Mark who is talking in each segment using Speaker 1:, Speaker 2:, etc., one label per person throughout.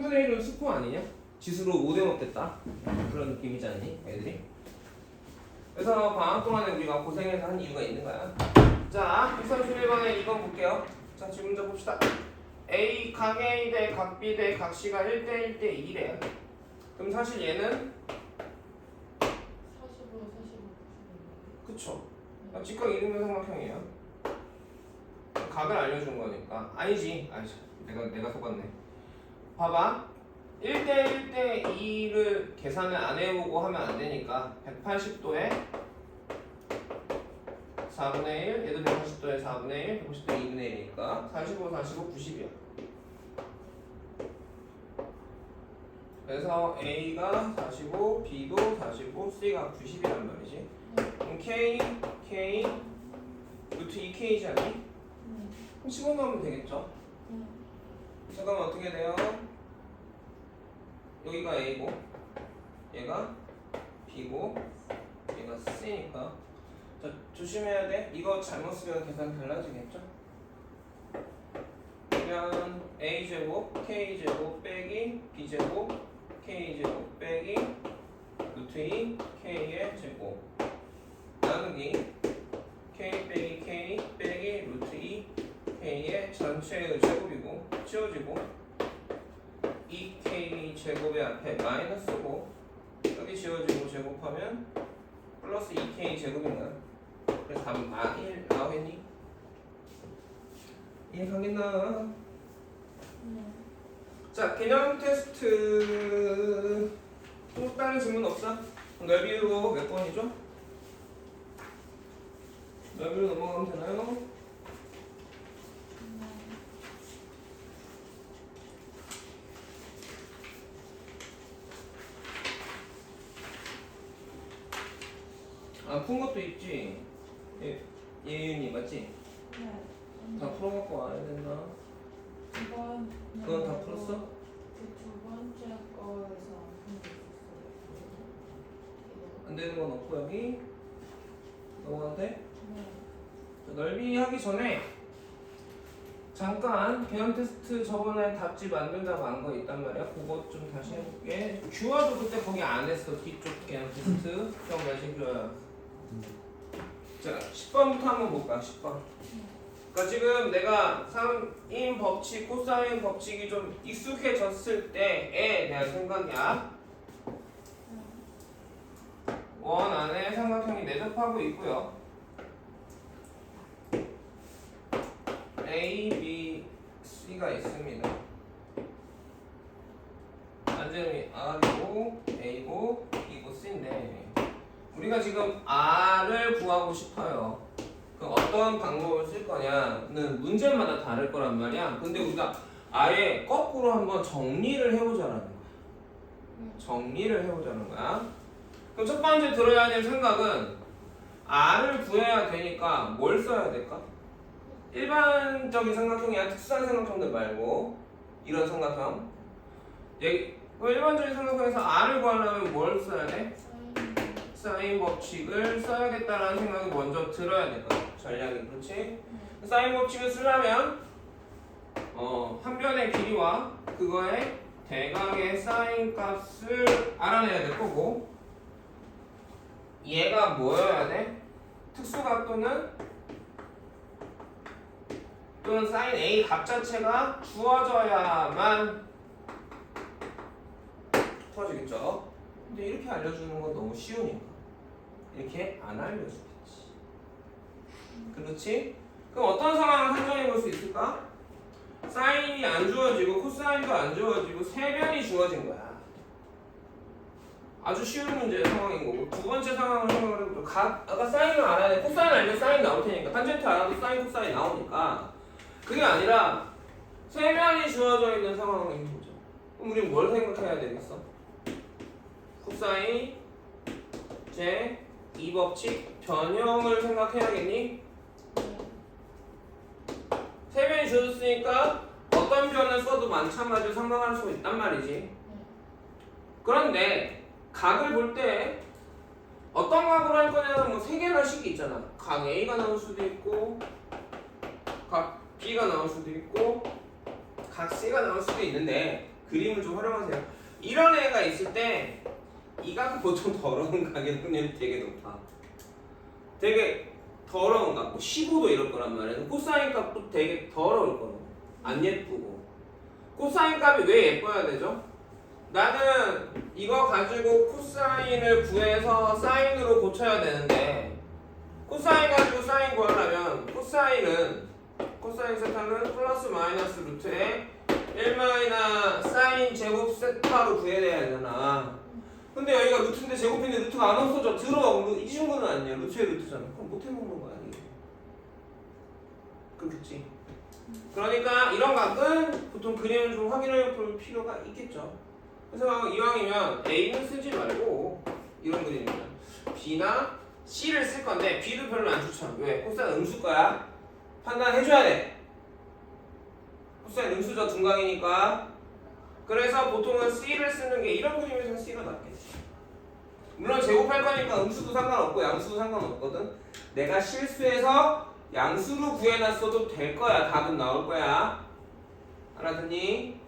Speaker 1: 3분의 1은 수포 아니냐? 지수로 5대 못됐다 그런 느낌이지 않니? 애들이? 그래서 방학 동안에 우리가 고생해서 한 이유가 있는 거야. 자, 131번에 이거 볼게요. 자, 지금 문제 봅시다. A 각 A 대 각 B 대 각 C가 1대 1대 2래. 그럼 사실 얘는
Speaker 2: 45, 45.
Speaker 1: 그쵸? 직각 이등변 삼각형이에요. 각을 알려준 거니까. 아니지. 내가 속았네. 봐봐. 1대 1대 2를 계산을 안 해보고 하면 안 되니까 180도에 4분의 1, 얘도 180도에 4분의 1, 180도에 2분의 1이니까 45, 45, 90이야. 그래서 A가 45, B도 45, C가 90이란 말이지. 그럼 K, 루트 2K지 않니? 그럼 집어넣으면 되겠죠? 잠깐만 어떻게 돼요? 여기가 A고 얘가 B고 얘가 C니까 자, 조심해야 돼. 이거 잘못 쓰면 계산 달라지겠죠? 그러면 A제곱, K제곱 빼기 B제곱, K제곱 빼기 루트 2 K의 제곱 나누기 K 빼기 K 빼기 루트 2 K의 전체의 제곱이고 지워지고 2K 제곱의 앞에 마이너스고 여기 지워지고 제곱하면 플러스 2K 제곱인 거야. 그래서 답은 1 나오겠니? 이해가겠나? 자, 개념 테스트 또 다른 질문 없어? 넓이로 몇 번이죠? 넓이로 넘어가면 되나요? 아, 푼 것도 있지? 예윤이 맞지?
Speaker 2: 네.
Speaker 1: 다 풀어갖고 와야 된다.
Speaker 2: 이번
Speaker 1: 그건 다 풀었어?
Speaker 2: 그두 번째 거에서 안
Speaker 1: 안 되는 건 없고 여기 넘어가도 돼?
Speaker 2: 네.
Speaker 1: 자, 넓이 하기 전에 잠깐 개념 테스트 저번에 답지 만들다가 안 거 있단 말이야. 그거 좀 다시 해볼게. 규화도 그때 거기 안 했어. 뒤쪽 개념 테스트 기억나시 규화. 자, 10번부터 한번 볼까? 10번. 그러니까 지금 내가 사인 법칙, 코사인 법칙이 좀 익숙해졌을 때에 대한 생각이야. 원 안에 삼각형이 내접하고 있고요. A, B, C가 있습니다. 완전히 R이고 A고 B고 C인데 우리가 지금 R을 구하고 싶어요. 그럼 어떤 방법을 쓸 거냐는 문제마다 다를 거란 말이야. 근데 우리가 아예 거꾸로 한번 정리를 해보자라는 거야. 정리를 해보자는 거야. 그럼 첫 번째 들어야 될 생각은 R을 구해야 되니까 뭘 써야 될까? 일반적인 삼각형이 아니라 특수한 삼각형들 말고 이런 삼각형. 일반적인 삼각형에서 R을 구하려면 뭘 써야 돼? 사인 법칙을 써야겠다라는 생각이 먼저 들어야 될 거야. 전략이 그렇지? 사인 법칙을 쓰려면 한 변의 길이와 그거의 대각의 사인 값을 알아내야 될 거고 얘가 뭐여야 돼? 특수각도는 또는 사인 A 값 자체가 주어져야만 풀어지겠죠? 근데 이렇게 알려주는 건 너무 쉬우니까 이렇게 안 알려주겠지. 그렇지? 그럼 어떤 상황을 상정해 볼 수 있을까? 사인이 안 주어지고 코사인도 안 주어지고 세 변이 주어진 거야. 아주 쉬운 문제의 상황인 거고 두 번째 상황을 생각을 해보죠. 아까 사인을 알아야 돼. 코사인 알면 사인 나올 테니까 탄젠트 알아도 사인 코사인 나오니까 그게 아니라 세 변이 주어져 있는 상황인 거죠. 그럼 우리는 뭘 생각해야 되겠어? 코사인 제 2법칙 변형을 생각해야겠니? 세 변이 주어졌으니까 어떤 변을 써도 마찬가지로 상상할 수 있단 말이지. 그런데 각을 볼 때 어떤 각으로 할 거냐는 뭐 세 개나 식이 있잖아. 각 A가 나올 수도 있고 각 B가 나올 수도 있고 각 C가 나올 수도 있는데 그림을 좀 활용하세요. 이런 애가 있을 때 이 각은 보통 더러운 각의 확률이 되게 높아. 되게 더러운 각, 뭐 15도 이럴 거란 말이야. 코사인 값도 되게 더러울 거고 안 예쁘고. 코사인 값이 왜 예뻐야 되죠? 나는 이거 가지고 코사인을 구해서 사인으로 고쳐야 되는데 코사인 가지고 사인 구하려면 코사인 세타는 플러스 마이너스 루트에 1 마이너 사인 제곱 세타로 구해야 되잖아. 근데 여기가 루트인데 제곱인데 루트가 안 없어져. 들어. 이 친구는 아니야. 루트의 루트잖아. 그럼 못 해먹는 거야 이게. 그렇겠지. 그러니까 이런 각은 보통 그림을 좀 확인해 볼 필요가 있겠죠. 그래서 이왕이면 A는 쓰지 말고 이런 그림이면 B나 C를 쓸 건데 B도 별로 안 추천. 왜? 코사인 음수 거야. 판단해줘야 돼. 코사인 음수죠. 둔각이니까. 그래서 보통은 C를 쓰는 게 이런 그림에서는 C가 낫겠지. 물론 제곱할 거니까 음수도 상관없고 양수도 상관없거든. 내가 실수해서 양수로 구해놨어도 될 거야. 답은 나올 거야. 알아듣니?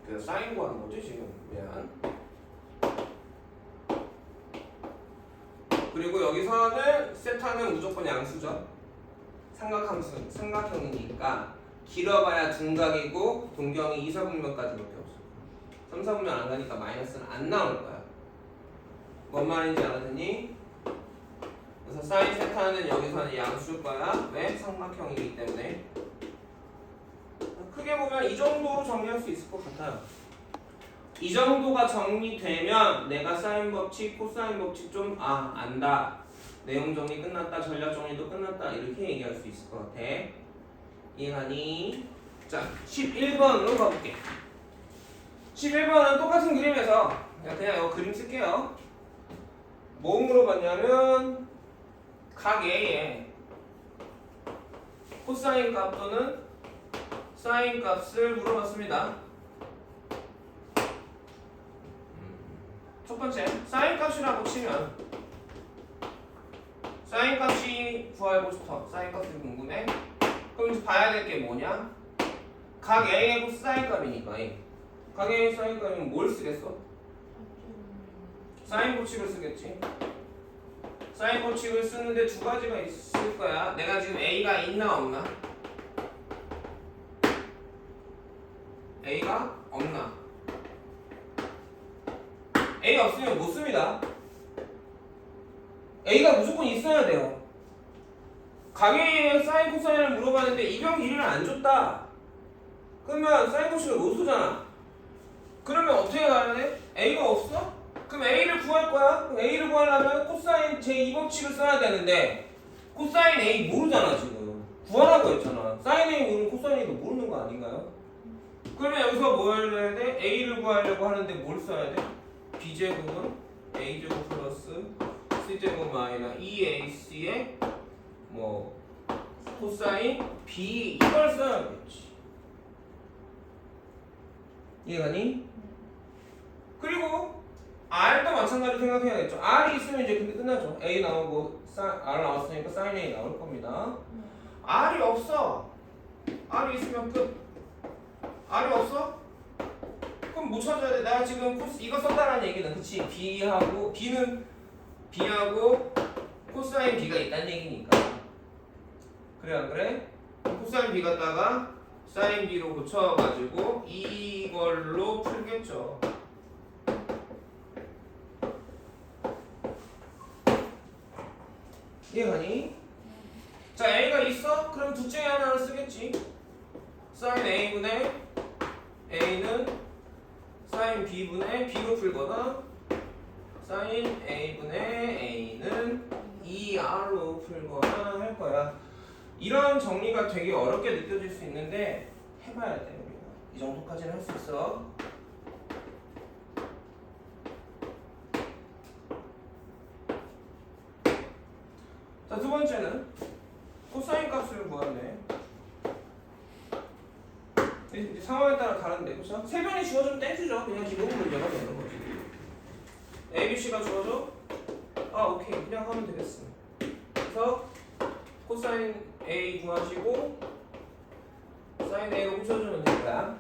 Speaker 1: 그래서 사인 구하는 거지 지금. 미안. 그리고 여기서는 세타는 무조건 양수죠. 삼각형이니까 길어봐야 둔각이고 동경이 2, 4분면까지밖에 없어. 3, 4분면 안 가니까 마이너스는 안 나올 거야. 뭔 말인지 알아듣니? 그래서 사인 세타는 여기서는 양수일 거야. 왜? 삼각형이기 때문에. 크게 보면 이 정도로 정리할 수 있을 것 같아요. 이 정도가 정리되면 내가 사인 법칙, 코사인 법칙 좀 안다. 내용 정리 끝났다. 전략 정리도 끝났다. 이렇게 얘기할 수 있을 것 같아. 이해하니? 자, 11번으로 가볼게. 11번은 똑같은 그림에서 그냥 이거 그림 쓸게요. 뭐 물어봤냐면 각 A에 코사인 값 또는 사인 값을 물어봤습니다. 첫 번째, 사인 값이라고 치면 사인 값이 구하고 싶어. 사인 값이 궁금해. 그럼 이제 봐야 될 게 뭐냐? 각 A의 코사인 값이니까 각 A의 사인 값이면 뭘 쓰겠어? 사인 법칙을 쓰겠지. 사인 법칙을 쓰는데 두 가지가 있을 거야. 내가 지금 A가 있나 없나? A가 없나? A 없으면 못 씁니다. A가 무조건 있어야 돼요. 각의 사인 코사인을 물어봤는데 이변 길이를 안 줬다. 그러면 사인 법칙을 못 쓰잖아. 그러면 어떻게 가야 돼? A가 없어? 그럼 A를 구할 거야? 그럼 A를 구하려면 코사인 제2법칙을 써야 되는데 코사인 A 모르잖아 지금. 구하라고 했잖아. 사인 A 모르면 코사인 A도 모르는 거 아닌가요? 그러면 여기서 뭘 해야 돼? A를 구하려고 하는데 뭘 써야 돼? B제곱은 A제곱 플러스 C제곱 마이너 2AC의 뭐 코사인 B 이걸 써야겠지. 이해가니? 그리고 R도 마찬가지로 생각해야겠죠. R이 있으면 이제 근데 끝나죠. A 나오고 R 나왔으니까 sin A 나올 겁니다. R이 없어. R이 있으면 끝. R이 없어? 그럼 못 찾아야 돼. 내가 지금 이거 썼다라는 얘기는 그치? B는 B하고 코사인 B가 있다는 얘기니까. 그래 안 그래? 코사인 B 갖다가 사인 B로 고쳐가지고 이걸로 풀겠죠. 이해가니? 자, A가 있어? 그럼 둘 중에 하나를 쓰겠지. 사인 A분의 A는 사인 B분의 B로 풀거나 사인 A분의 A는 2R로 풀거나 할 거야. 이런 정리가 되게 어렵게 느껴질 수 있는데 해봐야 돼. 우리가 이 정도까지는 할 수 있어. 자, 두 번째는 코사인 값을 구하네. 이제 상황에 따라 다른데, 그렇죠? 세 변이 주어지면 떼주죠. 그냥 기본 문제가 되는 거지. A, B, C가 주어져? 오케이. 그냥 하면 되겠어. 그래서 코사인 A 구하시고 사인 sin A로 붙여주면 될 거야.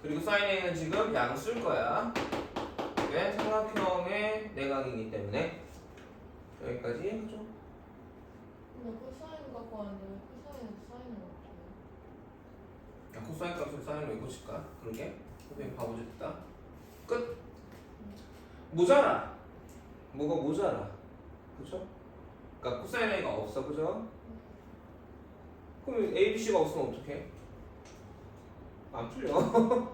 Speaker 1: 그리고 sin A는 지금 양 쓸 거야. 왜? 삼각형의 내각이기 때문에. 여기까지 해줘.
Speaker 2: 근데 코사인 갖고 왔는데 왜 코사인은 사인을 어떻게
Speaker 1: 야, 코사인 값을 사인으로 왜 고칠까? 그러게? 선생님 바보짓 했다. 끝. 모자라. 뭐가 모자라. 그죠? 그러니까 코사인 A가 없어. 그죠? 그럼 A, B, C가 없으면 어떡해? 안 풀려.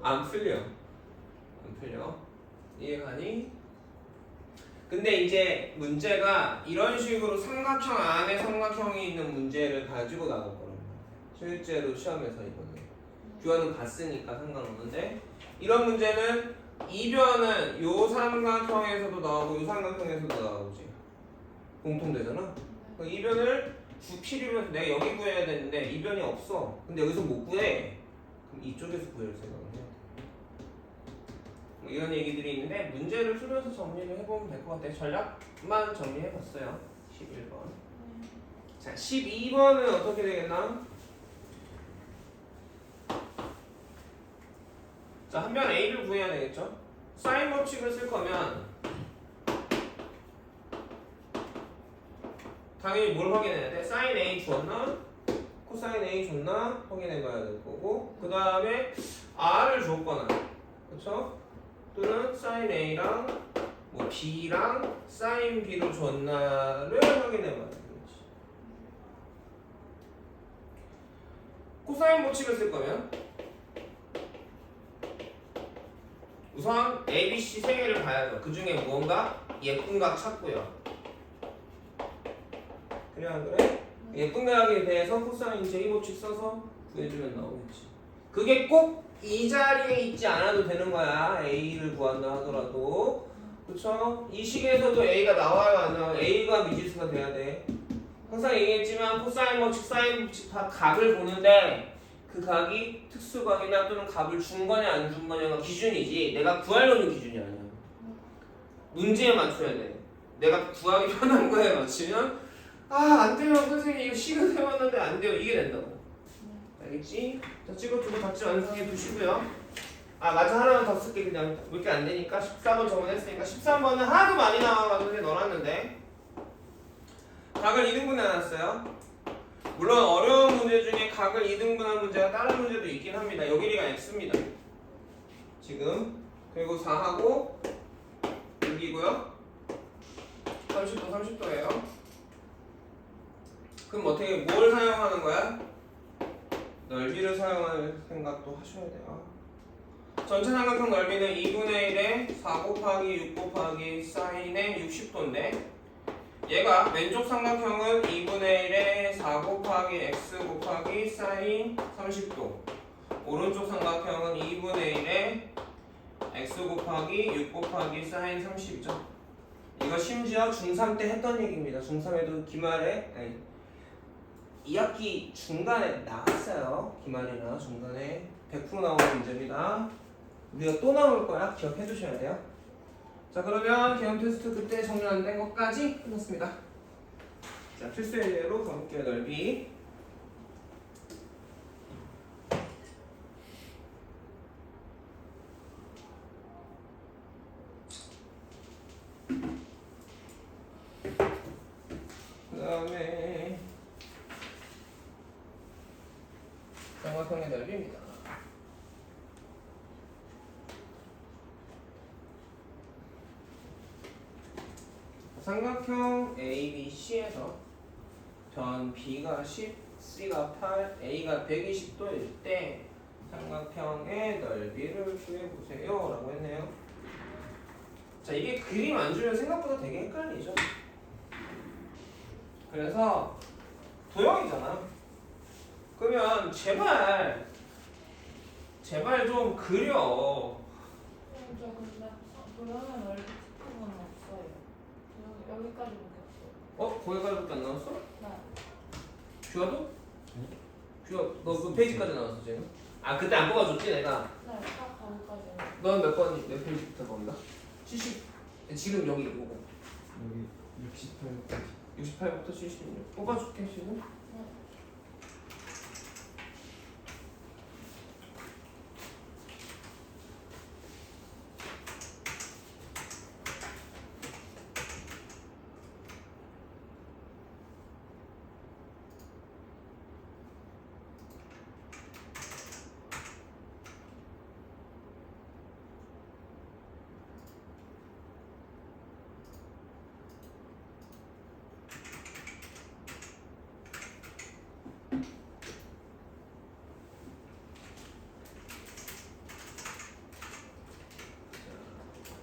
Speaker 1: 안 풀려. 안 풀려. 이해가니? 근데 이제 문제가 이런 식으로 삼각형 안에 삼각형이 있는 문제를 가지고 나올 거란 말이야. 실제로 시험에서 이거는. 규환은 봤으니까 상관없는데 이런 문제는 이변은 요 삼각형에서도 나오고 요 삼각형에서도 나오지. 공통되잖아. 그 이변을 필요면 내가 여기 구해야 되는데 이변이 없어. 근데 여기서 못 구해. 그럼 이쪽에서 구할 생각을 해야 돼. 뭐 이런 얘기들이 있는데 문제를 풀면서 정리를 해보면 될 것 같아. 전략만 정리해봤어요. 11번. 자, 12번은 어떻게 되겠나? 자, 한 변 A를 구해야 되겠죠? 사인 법칙을 쓸 거면 당연히 뭘 확인해야 돼? 사인 A 줬나? 코사인 A 줬나? 확인해봐야 될 거고 그 다음에 R을 줬거나 그쵸? 또는 사인 A랑 뭐 B랑 사인 B를 줬나를 확인해봐야 되겠지. 코사인 법칙을 쓸 거면 우선 A, B, C 세 개를 봐야죠. 그 중에 무언가 예쁜 각 찾고요. 그래 안 그래? 예쁜 각에 대해서 코사인 J 법칙 써서 구해주면 나오겠지. 그게 꼭 이 자리에 있지 않아도 되는 거야. A를 구한다 하더라도. 그쵸? 이 식에서도 A가 나와요 안 나와요? A가 미지수가 돼야 돼. 항상 얘기했지만 코사인 법칙, 사인 법칙 다 각을 보는데 그 각이 특수각이나 또는 값을 준 거냐 안 준 거냐가 기준이지 내가 구하려는 기준이 아니야. 문제에 맞춰야 돼. 내가 구하기 편한 거에 맞추면 안 돼요 선생님 이거 시간 세웠는데 안 돼요 이게 된다고. 알겠지? 자 찍어주고 같이 완성해 두시고요. 맞아 하나만 더 쓸게 그냥 몇 개 안 되니까 14번 저번에 했으니까 13번은 하도 많이 나와가지고 넣어놨는데 각을 2등분해 놨어요. 물론 어려운 문제 중에 각을 2등분한 문제가 다른 문제도 있긴 합니다. 요 길이가 x입니다. 지금 그리고 4하고 6이고요. 30도 30도예요. 그럼 어떻게 뭘 사용하는 거야? 넓이를 사용할 생각도 하셔야 돼요. 전체 삼각형 넓이는 2분의 1에 4 곱하기 6 곱하기 사인의 60도인데 얘가 왼쪽 삼각형은 2분의 1에 4 곱하기 x 곱하기 사인 30도 오른쪽 삼각형은 2분의 1에 x 곱하기 6 곱하기 사인 30이죠. 이거 심지어 중3 때 했던 얘기입니다. 중3에도 기말에 2학기 중간에 나왔어요. 기말이나 중간에 100% 나오는 문제입니다. 우리가 또 나올 거야. 기억해 두셔야 돼요. 자 그러면 개념 테스트 그때 정리 안 된 것까지 끝났습니다. 자 필수의 예로 가볼게요. 넓이 그 다음에 삼각형의 넓이입니다. 삼각형 ABC에서 변 B가 10, C가 8, A가 120도일 때 삼각형의 넓이를 구해보세요 라고 했네요. 자 이게 그림 안 주면 생각보다 되게 헷갈리죠. 그래서 도형이잖아. 그러면 제발 좀 그려.
Speaker 2: 저 근데 그러면 넓이 측정은 없어요. 여기까지밖에 없어요.
Speaker 1: 거기까지밖에 안 나왔어?
Speaker 2: 네.
Speaker 1: 뷰아도? 뷰아 너 그 페이지까지 나왔어 지금? 그때 안 뽑아줬지 내가?
Speaker 2: 네, 딱 거기까지는.
Speaker 1: 넌 몇 페이지부터 본다? 70 지금 여기 보고
Speaker 3: 여기 68까지
Speaker 1: 68부터 76 뽑아줄게 지금.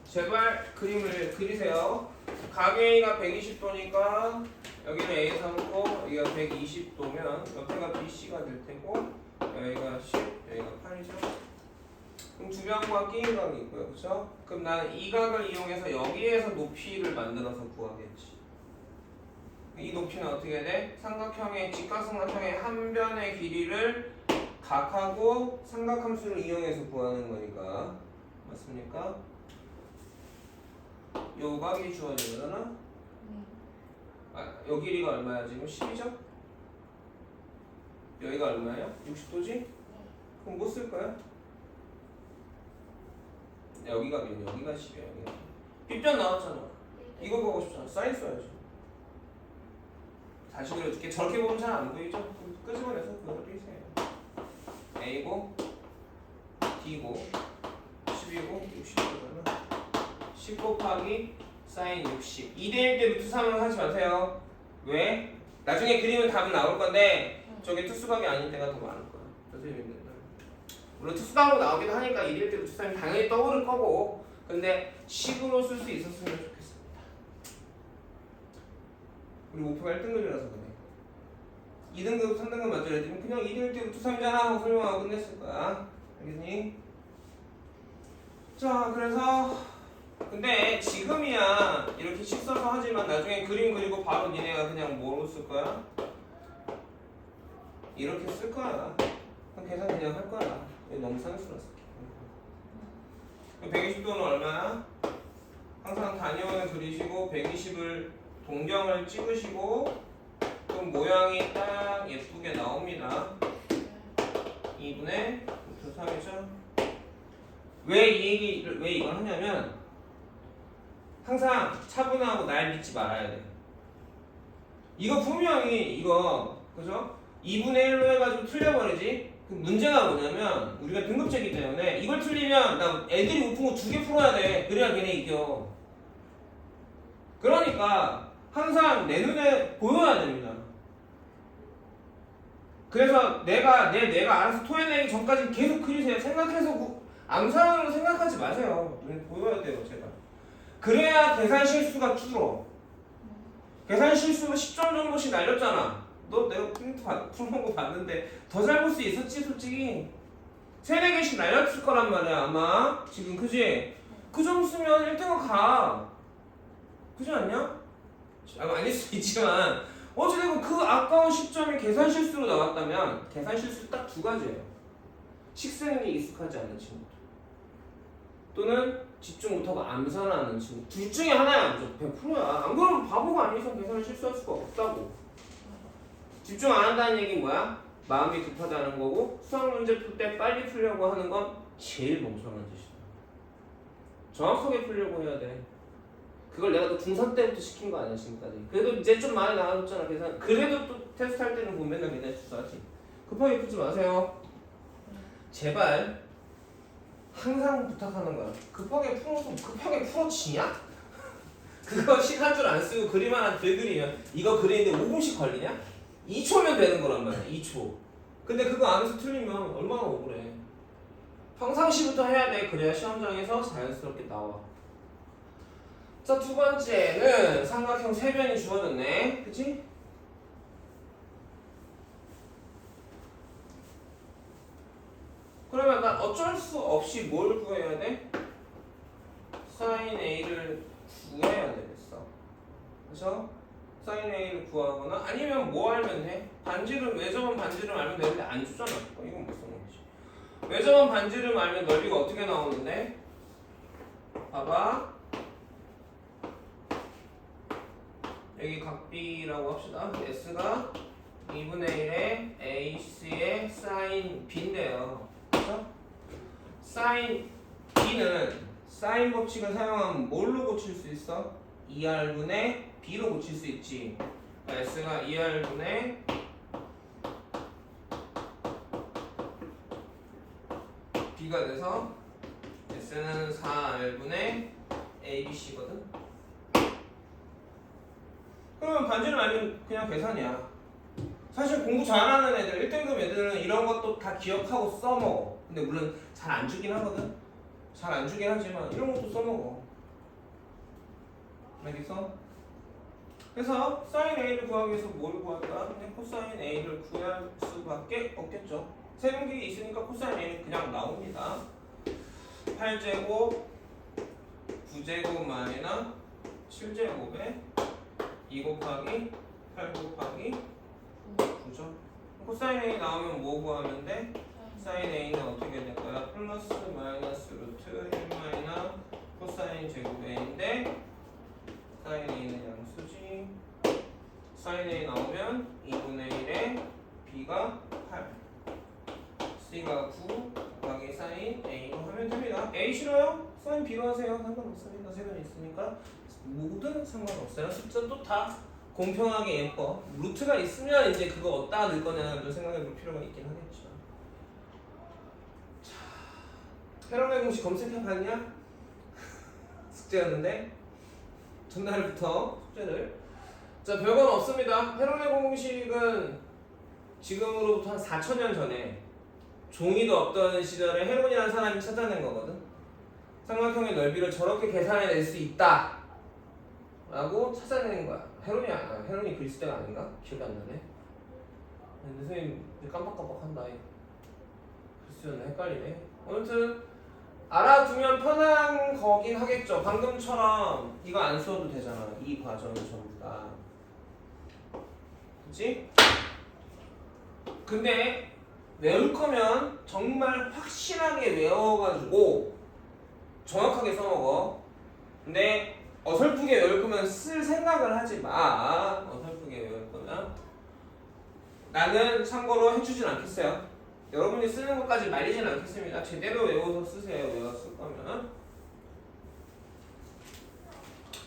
Speaker 1: 제발 그림을 그리세요. 각 A가 120도니까 여기는 A 삼고 여기가 120도면 옆에가 BC가 될 테고 여기가 10, 여기가 8이죠. 그럼 두 변과 끼인 각이 있고요. 그렇죠? 그럼 나는 이 각을 이용해서 여기에서 높이를 만들어서 구하겠지. 이 높이는 어떻게 돼? 삼각형의 직각삼각형의 한 변의 길이를 각하고 삼각함수를 이용해서 구하는 거니까 맞습니까? 요 각이 주어진 거잖아?
Speaker 2: 네.
Speaker 1: 아, 요 길이가 얼마야 지금? 10이죠? 여기가 얼마예요? 60도지? 그럼 뭐 쓸 거야? 여기가 몇? 여기가 10이야. 여기가. 빗변 나왔잖아. 이거 보고 싶잖아. 사인 써야지. 다시 그려줄게. 저렇게 보면 잘 안 보이죠? 끄집어내서 그걸 띄세요. A고 D고 10이고 60이잖아. 10 곱하기 사인 60. 2대1 때 루트 3을 하지 마세요. 왜? 나중에 그리면 답은 나올 건데 저게 특수각이 아닌 때가 더 많을 거야. 선생님들. 물론 특수각으로 나오기도 하니까 1일 때 루트 3이 당연히 떠오를 거고 근데 식으로 쓸 수 있었으면 좋겠습니다. 우리 목표가 1등급이라서 그래. 2등급, 3등급 맞춰야 되면 그냥 1일 때 루트 3이잖아 하고 설명하고 끝냈을 거야. 알겠니? 자, 그래서 근데 지금이야 이렇게 식 써서 하지만 나중에 그림 그리고 바로 니네가 그냥 뭐로 쓸 거야? 이렇게 쓸 거야. 그럼 계산 그냥 할 거야. 너무 산수라서. 120도는 얼마야? 항상 단위원을 그리시고 120을 동경을 찍으시고 그럼 모양이 딱 예쁘게 나옵니다. 2분의 루트 3이죠. 왜 이 얘기를 왜 이걸 하냐면 항상 차분하고 날 믿지 말아야 돼. 이거 분명히 이거 그죠? 2분의 1로 해가지고 틀려버리지. 그 문제가 뭐냐면 우리가 등급제이기 때문에 이걸 틀리면 나 애들이 웃픈 거 2개 풀어야 돼. 그래야 걔네 이겨. 그러니까 항상 내 눈에 보여야 됩니다. 그래서 내가 알아서 토해내기 전까지 계속 그리세요. 생각해서 암산으로 생각하지 마세요. 눈에 보여야 돼요, 제가. 그래야 계산 실수가 줄어. 계산 실수가 10점 정도씩 날렸잖아. 너 내가 프린트 푸는 거 봤는데 더 잘 볼 수 있었지 솔직히. 3-4개씩 날렸을 거란 말이야 아마 지금 그지? 그 점수면 1등은 가. 그지 않냐? 아닐 수 있지만 어찌되건 그 아까운 10점이 계산 실수로 나왔다면 계산 실수 딱 2가지예요. 식 쓰는 게 익숙하지 않은 친구 또는 집중 못하고 암산하는 친구. 둘 중에 하나야. 100%야. 안 그러면 바보가 아닌 이상 계산을 실수할 수가 없다고. 집중 안 한다는 얘기는 뭐야? 마음이 급하다는 거고 수학 문제 풀 때 빨리 풀려고 하는 건 제일 멍청한 짓이야. 정확하게 풀려고 해야 돼. 그걸 내가 또 중3 때부터 시킨 거 아니야 지금까지. 그래도 이제 좀 많이 나아졌잖아 계산. 그래도 또 테스트 할 때는 보면 맨날 계산 실수하지. 급하게 풀지 마세요. 제발 항상 부탁하는 거야. 급하게 풀어지냐? 그거 시간 줄 안 쓰고 그림 하나 들 그리면 이거 그리는데 5분씩 걸리냐? 2초면 되는 거란 말이야. 2초. 근데 그거 안에서 틀리면 얼마나 억울해. 평상시부터 해야 돼. 그래야 시험장에서 자연스럽게 나와. 자, 2번째는 삼각형 3변이 주어졌네. 그치? 그러면 난 어쩔 수 없이 뭘 구해야 돼? 사인 A를 구해야 되겠어. 그래서 사인 A를 구하거나 아니면 뭐 알면 돼? 반지름, 외접은 반지름 알면 되는데 안 주잖아. 이건 못 써먹지. 외접은 반지름 알면 넓이가 어떻게 나오는데? 봐봐. 여기 각 B라고 합시다. S가 2분의 1의 AC의 사인 B인데요. 그렇죠? 사인 B는 사인 법칙을 사용하면 뭘로 고칠 수 있어? 2R분의 B로 고칠 수 있지. S가 2R분의 B가 돼서 S는 4R분의 ABC거든. 그러면 반지름 알면 그냥 계산이야. 사실 공부 잘하는 애들, 1등급 애들은 이런 것도 다 기억하고 써먹어. 근데 물론 잘 안 주긴 하거든. 잘 안 주긴 하지만 이런 것도 써먹어. 알겠어? 그래서 사인 A를 구하기 위해서 뭘 구할까? 그냥 코사인 A를 구할 수밖에 없겠죠. 세분기이 있으니까 코사인 A는 그냥 나옵니다. 8제곱 9제곱 마이너스 7제곱에 2 곱하기 8 곱하기 9죠. 코사인 A 나오면 뭐 구하면 돼? 사인 A는 어떻게 될 거야? 플러스 마이너스 루트 1 마이너스 코사인 제곱 A인데 사인 A는 양수지. 사인 A 나오면 2분의 1에 B가 8 C가 9 곱하기 사인 A로 하면 됩니다. A 싫어요? 사인 B로 하세요. 상관없습니다. 세변이 있으니까 모든 상관없어요. 숫자도 다 공평하게 예뻐. 루트가 있으면 이제 그거 어디다 넣을 거냐를 생각해 볼 필요가 있긴 하겠죠. 자, 헤론의 공식 검색해 봤냐? 숙제였는데 전날부터 숙제를. 자, 별건 없습니다. 헤론의 공식은 지금으로부터 한 4,000년 전에 종이도 없던 시절에 헤론이라는 사람이 찾아낸 거거든. 삼각형의 넓이를 저렇게 계산해낼 수 있다 라고 찾아낸 거야. 헤론이 그리스 때가 아닌가? 기억이 안 나네. 선생님 깜빡깜빡한다. 글쎄요, 헷갈리네. 아무튼 알아두면 편한 거긴 하겠죠. 방금처럼 이거 안 써도 되잖아. 이 과정은 전부 다. 그치? 근데 외울 거면 정말 확실하게 외워가지고 정확하게 써먹어. 근데 어설프게 외울 거면 쓸 생각을 하지 마. 어설프게 외울 거면. 나는 참고로 해주진 않겠어요. 여러분이 쓰는 것까지 말리진 않겠습니다. 제대로 외워서 쓰세요. 외웠을 거면.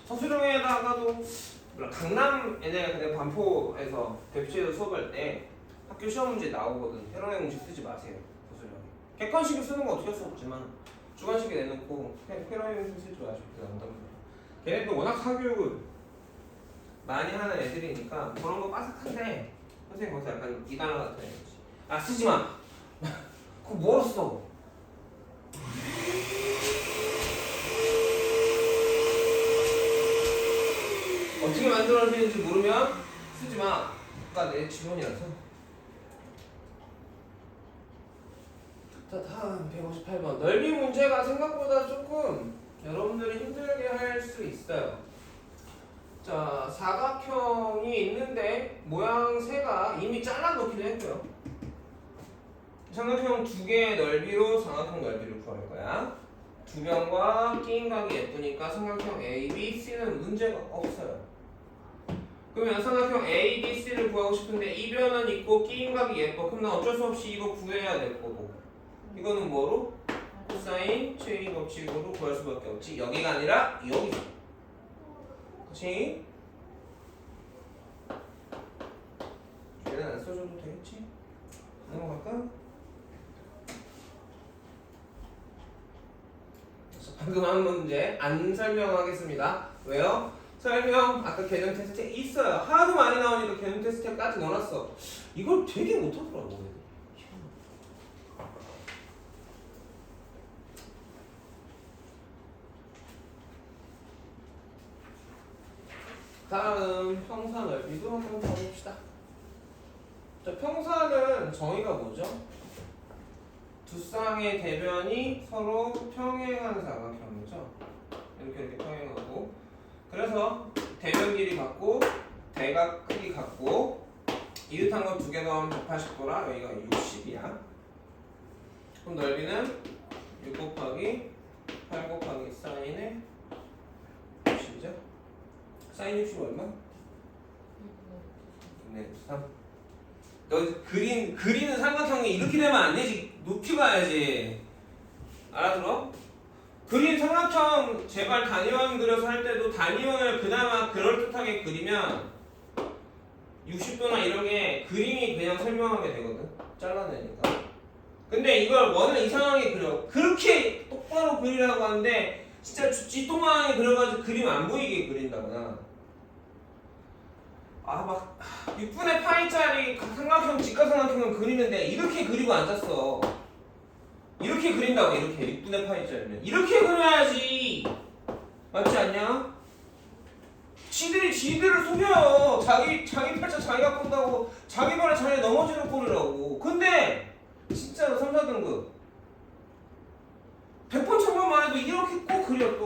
Speaker 1: 서술형에다가도 강남 얘네가 그냥 반포에서 대피소에서 수업할 때 학교 시험 문제 나오거든. 헤론의 공식 쓰지 마세요. 서술형에. 객관식을 쓰는 건 어쩔 수 없지만 주관식에 내놓고 그냥 헤론의 공식 쓰지 마시고 그냥 걔네도 워낙 사교육을 많이 하는 애들이니까 그런 거 빠삭한데 선생님 거기서 약간 이단화 같은 애지. 아 쓰지 마. 그거 뭐로 써? 어떻게 만들어지는지 모르면 쓰지 마. 아까 내 지원이라서. 자, 다음 158번. 넓이 문제가 생각보다 조금 여러분들이 힘들게 할 수 있어요. 자, 사각형이 있는데 모양새가 이미 잘라놓기도 했고요. 삼각형 두 개의 넓이로 삼각형 넓이를 구할 거야. 두 변과 끼임각이 예쁘니까 삼각형 A, B, C는 문제가 없어요. 그러면 삼각형 A, B, C를 구하고 싶은데 이 변은 있고 끼임각이 예뻐. 그럼 난 어쩔 수 없이 이거 구해야 될 거고. 이거는 뭐로? 코사인 최이 법칙으로 구할 수밖에 없지. 여기가 아니라 여기서. 그치? 얘는 안 써줘도 되겠지? 넘어갈까? 방금 한 문제 안 설명하겠습니다. 왜요? 설명 아까 개념 테스트에 있어요. 하도 많이 나오니까 개념 테스트까지 넣어놨어. 이걸 되게 못하더라고. 다음 평사 넓이도 한번 봐봅시다. 자, 평사는 정의가 뭐죠? 두 쌍의 대변이 서로 평행한 사각형이죠. 이렇게 평행하고, 그래서 대변 길이 같고 대각 크기 같고 이웃한 거 두 개 더하면 180도라 여기가 60이야. 그럼 넓이는 6 곱하기 8 곱하기 사인의 60이죠. 사인 60 얼마? 네, 3. 너 그리는 삼각형이 이렇게 되면 안 되지. 높이 가야지. 알아들어? 그린 삼각형 제발 단위원 그려서 할 때도 단위원을 그나마 그럴듯하게 그리면 60도나 이런 게 그림이 그냥 설명하게 되거든. 잘라내니까. 근데 이걸 원을 이상하게 그려. 그렇게 똑바로 그리라고 하는데 진짜 쥐똥망하게 그려가지고 그림 안 보이게 그린다거나. 아 막 6분의 파이짜리 삼각형 직각삼각형을 그리는데 이렇게 그리고 앉았어. 이렇게 그린다고. 이렇게 6분의 파이짜리는 이렇게 그려야지. 맞지 않냐? 지들을 속여요. 자기 팔자 자기가 꾼다고 자기 발에 자기 넘어지는 꼴이라고. 근데 진짜로 3, 4등급 100번 1000번만 해도 이렇게 꼭 그려 또.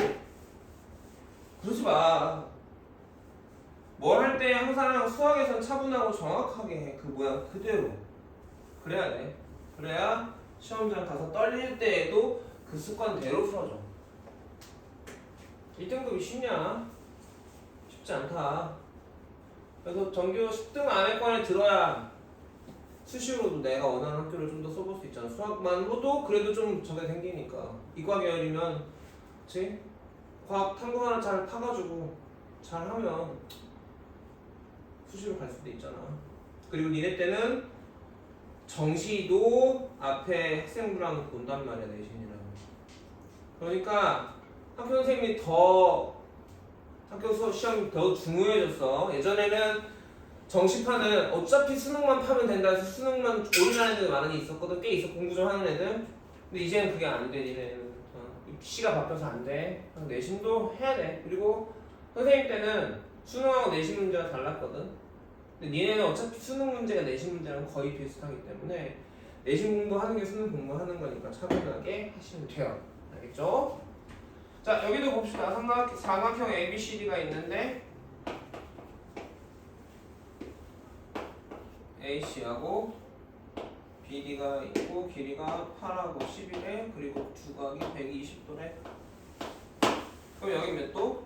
Speaker 1: 그러지 마. 뭘 할 때 항상 수학에선 차분하고 정확하게 해. 그 모양 그대로. 그래야 돼. 그래야 시험장 가서 떨릴 때에도 그 습관대로 풀어줘. 1등급이 쉽냐? 쉽지 않다. 그래서 전교 10등 안에권에 들어야 수시로도 내가 원하는 학교를 좀 더 써볼 수 있잖아. 수학만으로도 그래도 좀 저게 생기니까. 이과 계열이면 그치? 과학 탐구 하나 잘 타가지고 잘하면 수시로 갈 수도 있잖아. 그리고 니네 때는 정시도 앞에 학생부랑 본단 말이야. 내신이랑. 그러니까 학교 선생님이 더 학교 수업 시험이 더 중요해졌어. 예전에는 정시판은 어차피 수능만 파면 된다 해서 수능만 올인하는 애들 많이 있었거든. 꽤 있어. 공부 좀 하는 애들. 근데 이제는 그게 안 돼. 니네는 시가 바뀌어서 안 돼. 내신도 해야 돼. 그리고 선생님 때는 수능하고 내신 문제가 달랐거든. 근데 니네는 어차피 수능 문제가 내신 문제랑 거의 비슷하기 때문에 내신 공부하는 게 수능 공부하는 거니까 차분하게 하시면 돼요. 알겠죠? 자, 여기도 봅시다. 삼각형 ABCD가 있는데 AC하고 BD가 있고 길이가 8하고 11에 그리고 두각이 120도래. 그럼 여기 몇 도?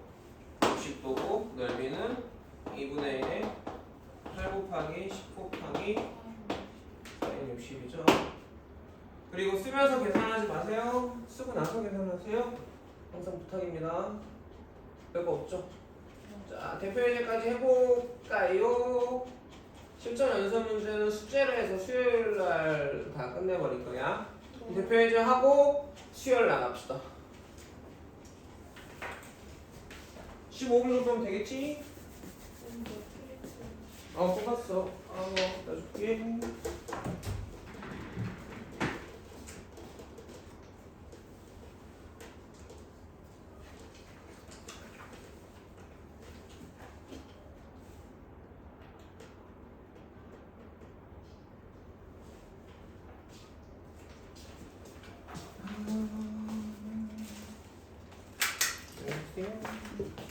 Speaker 1: 60도고 넓이는 2분의 1에 8 곱하기 10 곱하기 460이죠. 그리고 쓰면서 계산하지 마세요. 쓰고 나서 계산하세요. 항상 부탁입니다. 별거 없죠? 자, 대표 예제까지 해볼까요? 실전 연습 문제는 숙제를 해서 수요일 날 다 끝내버릴 거야. 대표 예제 하고 수요일 나갑시다. 15분 정도면 되겠지? 뽑았어. 나줄게. 안녕하세요.